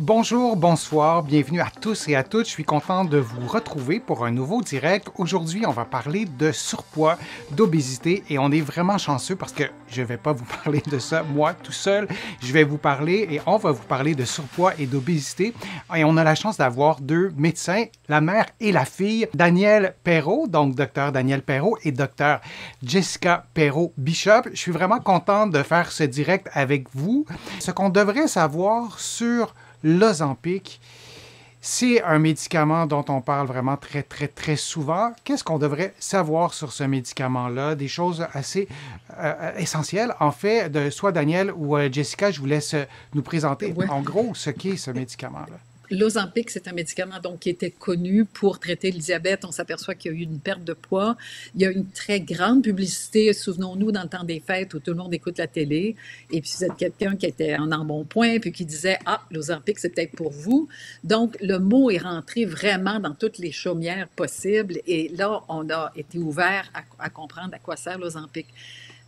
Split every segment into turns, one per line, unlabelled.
Bonjour, bonsoir, bienvenue à tous et à toutes. Je suis content de vous retrouver pour un nouveau direct. Aujourd'hui, on va parler de surpoids, d'obésité et on est vraiment chanceux parce que je ne vais pas vous parler de ça moi tout seul. Je vais vous parler et on va vous parler de surpoids et d'obésité. Et on a la chance d'avoir deux médecins, la mère et la fille, Danielle Perrault, donc docteur Danielle Perrault et docteur Jessica Perrault-Bishop. Je suis vraiment content de faire ce direct avec vous. Ce qu'on devrait savoir sur l'Ozempic, c'est un médicament dont on parle vraiment très souvent. Qu'est-ce qu'on devrait savoir sur ce médicament-là? Des choses assez essentielles. En fait, soit Daniel ou Jessica, je vous laisse nous présenter
Ouais.
en gros ce qu'est ce médicament-là.
L'Ozempic, c'est un médicament donc, qui était connu pour traiter le diabète. On s'aperçoit qu'il y a eu une perte de poids. Il y a une très grande publicité. Souvenons-nous, dans le temps des fêtes où tout le monde écoute la télé. Et puis, vous êtes quelqu'un qui était en embonpoint, puis qui disait « Ah, l'Ozempic, c'est peut-être pour vous ». Donc, le mot est rentré vraiment dans toutes les chaumières possibles. Et là, on a été ouvert à comprendre à quoi sert l'Ozempic.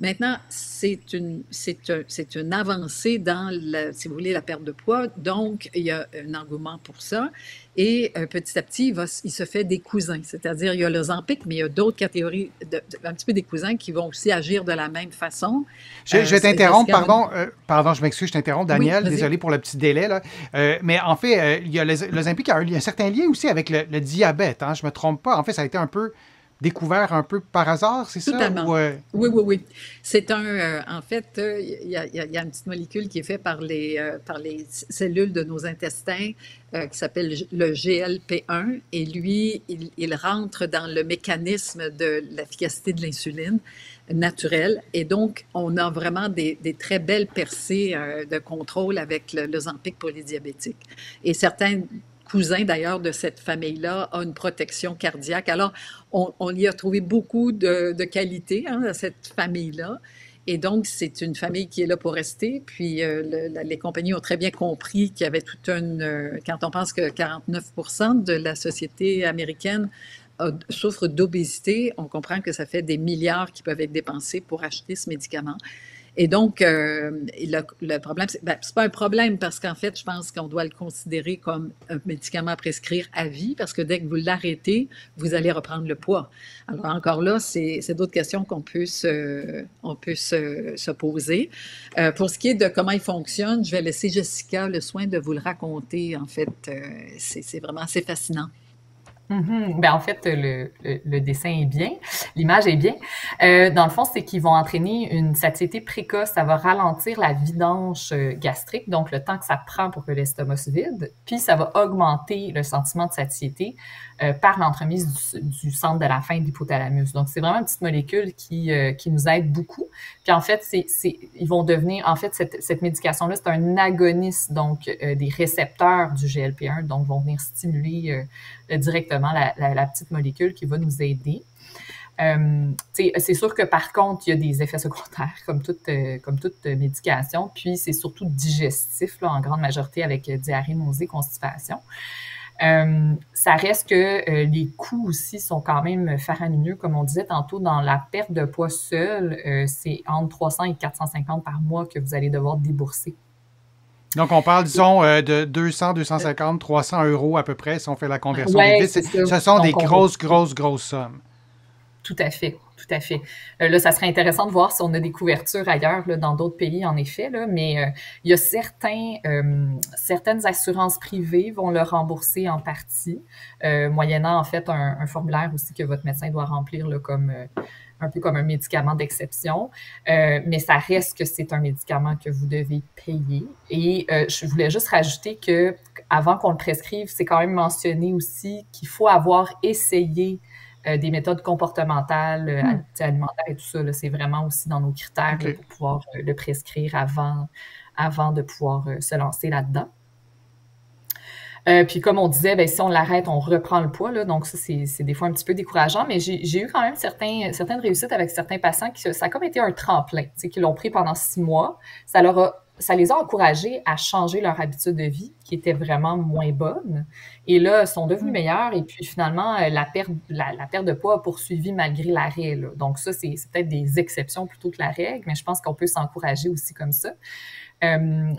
Maintenant, c'est une avancée dans, si vous voulez, la perte de poids. Donc, il y a un engouement pour ça. Et petit à petit, il se fait des cousins. C'est-à-dire, il y a l'Ozempic, mais il y a d'autres catégories, un petit peu des cousins qui vont aussi agir de la même façon.
Je vais t'interrompre,
Jessica,
pardon, je m'excuse, je t'interromps,
oui,
Daniel,
vas-y.
désolé pour le petit délai, là. Mais en fait, il y a l'Ozempic a un certain lien aussi avec le diabète, hein, je me trompe pas. En fait, ça a été un peu découvert un peu par hasard, c'est ça?
Totalement.
Ou,
Oui. C'est en fait, il y a une petite molécule qui est faite par les cellules de nos intestins qui s'appelle le GLP-1 et lui, il rentre dans le mécanisme de l'efficacité de l'insuline naturelle et donc on a vraiment des très belles percées de contrôle avec l'Ozempic pour les diabétiques. Et certains cousin d'ailleurs de cette famille-là a une protection cardiaque. Alors, on y a trouvé beaucoup de qualités hein, à cette famille-là. Et donc, c'est une famille qui est là pour rester. Puis, les compagnies ont très bien compris qu'il y avait toute une... quand on pense que 49% de la société américaine souffre d'obésité, on comprend que ça fait des milliards qui peuvent être dépensés pour acheter ce médicament. Et donc, le problème, c'est pas un problème parce qu'en fait, je pense qu'on doit le considérer comme un médicament à prescrire à vie parce que dès que vous l'arrêtez, vous allez reprendre le poids. Alors encore là, c'est d'autres questions qu'on peut se poser. Pour ce qui est de comment il fonctionne, je vais laisser Jessica le soin de vous le raconter. En fait, c'est vraiment assez fascinant.
Ben, en fait, le dessin est bien, l'image est bien. Dans le fond, c'est qu'ils vont entraîner une satiété précoce. Ça va ralentir la vidange gastrique, donc le temps que ça prend pour que l'estomac se vide. Puis, ça va augmenter le sentiment de satiété par l'entremise du centre de la faim de l'hypothalamus. Donc, c'est vraiment une petite molécule qui nous aide beaucoup. Puis, en fait, ils vont devenir... En fait, cette médication-là, c'est un agoniste, donc des récepteurs du GLP-1, donc vont venir stimuler directement la petite molécule qui va nous aider. C'est sûr que par contre, il y a des effets secondaires comme toute médication, puis c'est surtout digestif là, en grande majorité avec diarrhée, nausée, constipation. Ça reste que les coûts aussi sont quand même faramineux, comme on disait tantôt, dans la perte de poids seule, c'est entre 300 et 450 par mois que vous allez devoir débourser.
donc, on parle, disons, de 200, 250, 300 euros à peu près si on fait la conversion
Ouais,
vite.
c'est ça.
Ce sont des
Donc,
grosses sommes.
tout à fait, tout à fait. Là, ça serait intéressant de voir si on a des couvertures ailleurs, là, dans d'autres pays, en effet, là, mais il y a certaines assurances privées vont le rembourser en partie, moyennant en fait un formulaire aussi que votre médecin doit remplir là, comme un peu comme un médicament d'exception, mais ça reste que c'est un médicament que vous devez payer. Et je voulais juste rajouter que avant qu'on le prescrive, c'est quand même mentionné aussi qu'il faut avoir essayé des méthodes comportementales, alimentaires et tout ça. C'est vraiment aussi dans nos critères
OK.
là, pour pouvoir le prescrire avant de pouvoir se lancer là-dedans. Puis comme on disait, ben, si on l'arrête, on reprend le poids. Là, donc ça, c'est des fois un petit peu décourageant, mais j'ai eu quand même certaines réussites avec certains patients qui ça a comme été un tremplin, qui l'ont pris pendant 6 mois. Ça les a encouragés à changer leur habitude de vie, qui était vraiment moins bonne. Et là, ils sont devenus meilleurs. Et puis finalement, la perte de poids a poursuivi malgré l'arrêt. Là. Donc ça, c'est peut-être des exceptions plutôt que la règle, mais je pense qu'on peut s'encourager aussi comme ça.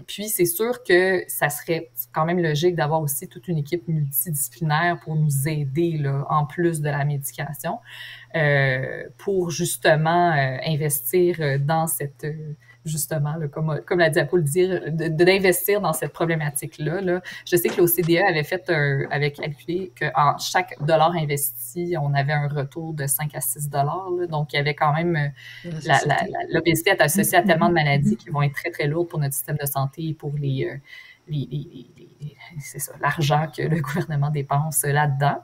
Puis, c'est sûr que ça serait quand même logique d'avoir aussi toute une équipe multidisciplinaire pour nous aider, là, en plus de la médication, pour justement investir dans cette... justement, là, comme l'a dit Apple, d'investir dans cette problématique-là. Là. Je sais que l'OCDE avait calculé qu'en chaque dollar investi, on avait un retour de 5 à 6 dollars. Donc, il y avait quand même l'obésité est associée à tellement de maladies qui vont être très, très lourdes pour notre système de santé et pour c'est ça, l'argent que le gouvernement dépense là-dedans.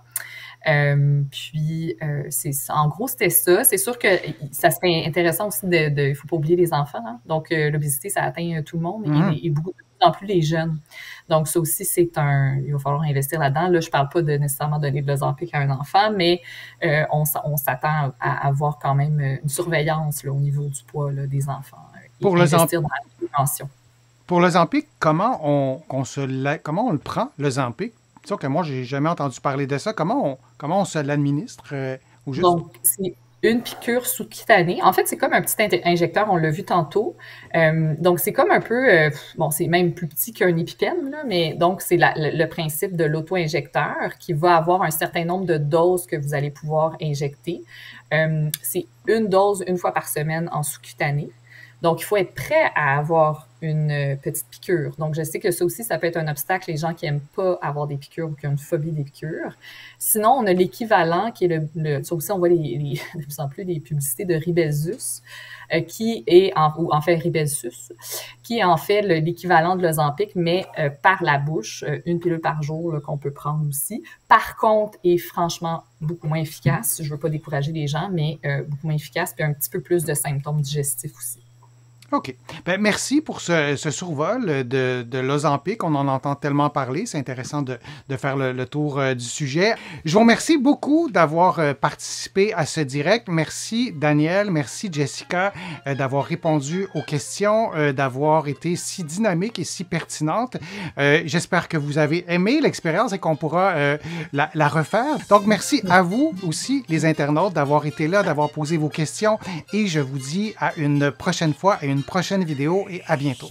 En gros, c'était ça. C'est sûr que ça serait intéressant aussi il faut pas oublier les enfants. Hein? Donc, l'obésité, ça atteint tout le monde et beaucoup de plus en plus les jeunes. Donc, ça aussi, il va falloir investir là-dedans. Là, je parle pas de nécessairement donner de l'Ozempic à un enfant, mais on s'attend à avoir quand même une surveillance là, au niveau du poids là, des enfants
pour
investir dans la prévention.
Pour l'Ozempic, comment on le prend, l'Ozempic? C'est sûr que moi, j'ai jamais entendu parler de ça. Comment on se l'administre au juste?
Donc, c'est une piqûre sous-cutanée. En fait, c'est comme un petit injecteur, on l'a vu tantôt. Donc, c'est comme un peu... c'est même plus petit qu'un épipène, là, mais donc, c'est le principe de l'auto-injecteur qui va avoir un certain nombre de doses que vous allez pouvoir injecter. C'est une dose une fois par semaine en sous-cutanée. Donc, il faut être prêt à avoir une petite piqûre. Donc, je sais que ça aussi, ça peut être un obstacle, les gens qui n'aiment pas avoir des piqûres ou qui ont une phobie des piqûres. Sinon, on a l'équivalent qui est ça aussi, on voit de plus en plus les publicités de Rybelsus, Rybelsus, qui est en fait l'équivalent de l'Ozempic, mais par la bouche, une pilule par jour là, qu'on peut prendre aussi. Par contre, est franchement beaucoup moins efficace. Je ne veux pas décourager les gens, mais beaucoup moins efficace, puis un petit peu plus de symptômes digestifs aussi.
OK. Ben, merci pour ce survol de l'Ozempic. On en entend tellement parler. C'est intéressant de faire le tour du sujet. Je vous remercie beaucoup d'avoir participé à ce direct. Merci Daniel, merci Jessica d'avoir répondu aux questions, d'avoir été si dynamique et si pertinente. J'espère que vous avez aimé l'expérience et qu'on pourra la refaire. Donc, merci à vous aussi, les internautes, d'avoir été là, d'avoir posé vos questions. Et je vous dis à une prochaine fois, à une prochaine vidéo et à bientôt.